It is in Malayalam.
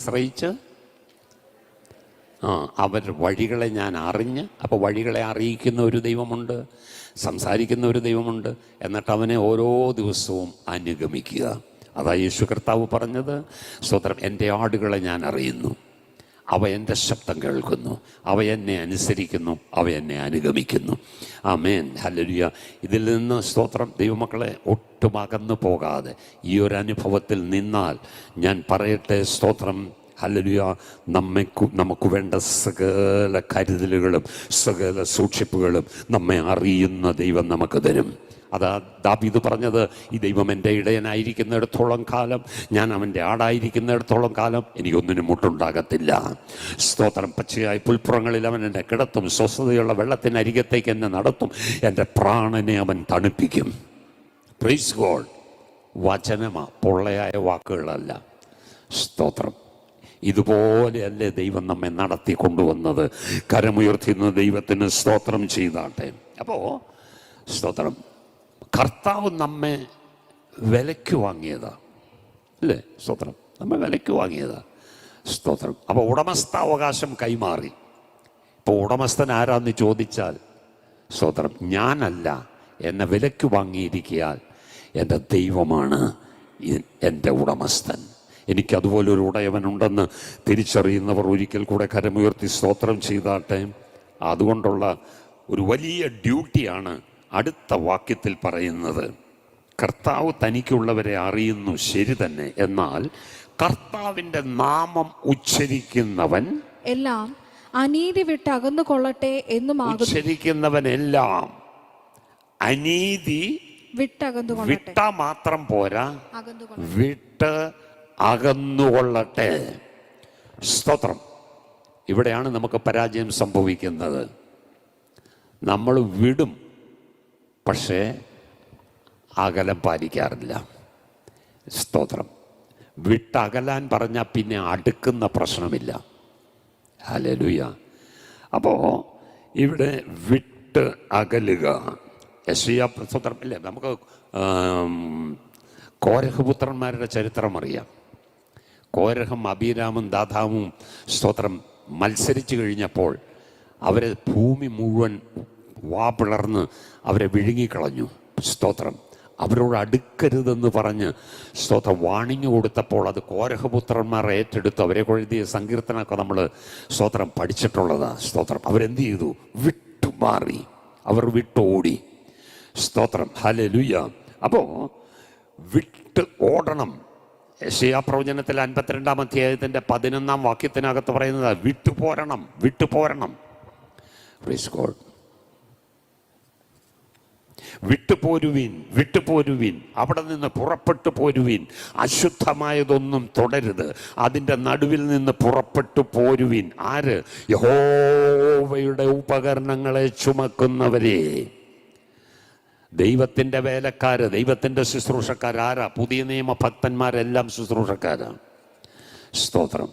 ആശ്രയിച്ച് അവരുടെ വഴികളെ ഞാൻ അറിഞ്ഞ്, അപ്പോൾ വഴികളെ അറിയിക്കുന്ന ഒരു ദൈവമുണ്ട്, സംസാരിക്കുന്ന ഒരു ദൈവമുണ്ട്. എന്നിട്ട് അവനെ ഓരോ ദിവസവും അനുഗമിക്കുക. അതാ യേശു കർത്താവ് പറഞ്ഞത്, സ്തോത്രം, എൻ്റെ ആടുകളെ ഞാൻ അറിയുന്നു, അവ എൻ്റെ ശബ്ദം കേൾക്കുന്നു, അവ എന്നെ അനുസരിക്കുന്നു, അവ എന്നെ അനുഗമിക്കുന്നു. ആമേൻ, ഹല്ലേലൂയ. ഇതിൽ നിന്ന് സ്തോത്രം ദൈവമക്കളെ ഒട്ടും അകന്നു പോകാതെ ഈ ഒരു അനുഭവത്തിൽ നിന്നാൽ ഞാൻ പറയട്ടെ, സ്തോത്രം, ഹല്ലേലൂയ, നമുക്ക് വേണ്ട സകല കരുതലുകളും സകല സൂക്ഷിപ്പുകളും നമ്മെ അറിയുന്ന ദൈവം നമുക്ക് തരും. അതാ ദാവീദ് പറഞ്ഞത്, ഈ ദൈവം എൻ്റെ ഇടയനായിരിക്കുന്നിടത്തോളം കാലം, ഞാൻ അവൻ്റെ ആടായിരിക്കുന്നിടത്തോളം കാലം എനിക്കൊന്നിനും മുട്ടുണ്ടാകത്തില്ല. സ്തോത്രം, പച്ചയായ പുൽപ്പുറങ്ങളിൽ അവൻ എന്നെ കിടത്തും, സ്വസ്ഥതയുള്ള വെള്ളത്തിനരികത്തേക്ക് എന്നെ നടത്തും, എൻ്റെ പ്രാണനെ അവൻ തണുപ്പിക്കും. Praise God. വചനമാ, പൊള്ളയായ വാക്കുകളല്ല. സ്തോത്രം. ഇതുപോലെയല്ലേ ദൈവം നമ്മെ നടത്തി കൊണ്ടുവന്നത്. കരമുയർത്തുന്ന ദൈവത്തിന് സ്തോത്രം ചെയ്താട്ടെ. അപ്പോൾ സ്തോത്രം, കർത്താവ് നമ്മെ വിലയ്ക്ക് വാങ്ങിയതാ, അല്ലേ? സ്തോത്രം, നമ്മെ വിലയ്ക്ക് വാങ്ങിയതാ. സ്തോത്രം. അപ്പോൾ ഉടമസ്ഥാവകാശം കൈമാറി. ഇപ്പോൾ ഉടമസ്ഥൻ ആരാന്ന് ചോദിച്ചാൽ, സ്തോത്രം, ഞാനല്ല, എന്നെ വിലയ്ക്ക് വാങ്ങിയിരിക്കാൻ എൻ്റെ ദൈവമാണ് എൻ്റെ ഉടമസ്ഥൻ. എനിക്കതുപോലൊരു ഉടയവനുണ്ടെന്ന് തിരിച്ചറിയുന്നവർ ഒരിക്കൽ കൂടെ കരമുയർത്തി സ്തോത്രം ചെയ്താട്ടെ. അതുകൊണ്ടുള്ള ഒരു വലിയ ഡ്യൂട്ടിയാണ് അടുത്ത വാക്യത്തിൽ പറയുന്നത്. കർത്താവ് തനിക്കുള്ളവരെ അറിയുന്നു, ശരി തന്നെ, എന്നാൽ കർത്താവിൻ്റെ നാമം ഉച്ചരിക്കുന്നവൻ എല്ലാം അനീതി വിട്ട് അകന്നു കൊള്ളട്ടെ എന്നുമാകുന്നു. ഉച്ചരിക്കുന്നവനെല്ലാം അനീതി വിട്ടാ മാത്രം പോരാ, വിട്ട് അകന്നുകൊള്ളട്ടെ. സ്തോത്രം. ഇവിടെയാണ് നമുക്ക് പരാജയം സംഭവിക്കുന്നത്. നമ്മൾ വിടും, പക്ഷേ അകലം പാലിക്കാറില്ല. സ്തോത്രം. വിട്ടകലാൻ പറഞ്ഞാൽ പിന്നെ അടുക്കുന്ന പ്രശ്നമില്ല. ഹല്ലേലൂയ. അപ്പോൾ ഇവിടെ വിട്ട് അകലുക. യെശയ്യാ സ്തോത്രം, അല്ലേ? നമുക്ക് കോരഹപുത്രന്മാരുടെ ചരിത്രം അറിയാം. കോരഹും അബീരാമും ദാഥാമും സ്തോത്രം മത്സരിച്ചു കഴിഞ്ഞപ്പോൾ അവരെ ഭൂമി മുഴുവൻ വാ പിളർന്ന് അവരെ വിഴുങ്ങിക്കളഞ്ഞു. സ്തോത്രം. അവരോട് അടുക്കരുതെന്ന് പറഞ്ഞ് സ്തോത്രം വാണിംഗ് കൊടുത്തപ്പോൾ അത് കോരഹപുത്രന്മാർ ഏറ്റെടുത്ത് അവരെ എഴുതിയ സങ്കീർത്തനമൊക്കെ നമ്മൾ സ്തോത്രം പഠിച്ചിട്ടുള്ളതാണ്. സ്തോത്രം. അവരെന്ത് ചെയ്തു? വിട്ടുമാറി, അവർ വിട്ടോടി. സ്തോത്രം. ഹല്ലേലൂയ. അപ്പോൾ വിട്ട് ഓടണം. യെശയ്യാ പ്രവചനത്തിൽ 52-ാം അധ്യായത്തിൻ്റെ 11-ാം വാക്യത്തിനകത്ത് പറയുന്നത് വിട്ടുപോരണം, വിട്ടുപോരണം. Praise God. വിട്ടുപോരുവിൻ, വിട്ടുപോരുവിൻ, അവിടെ നിന്ന് പുറപ്പെട്ടു പോരുവിൻ. അശുദ്ധമായതൊന്നും തുടരുത്, അതിൻ്റെ നടുവിൽ നിന്ന് പുറപ്പെട്ടു പോരുവിൻ. ആര്? യഹോവയുടെ ഉപകരണങ്ങളെ ചുമക്കുന്നവരെ. ദൈവത്തിൻ്റെ വേലക്കാര്, ദൈവത്തിൻ്റെ ശുശ്രൂഷക്കാരാരാ? പുതിയ നിയമ ഭക്തന്മാരെല്ലാം ശുശ്രൂഷക്കാരാണ്. സ്തോത്രം.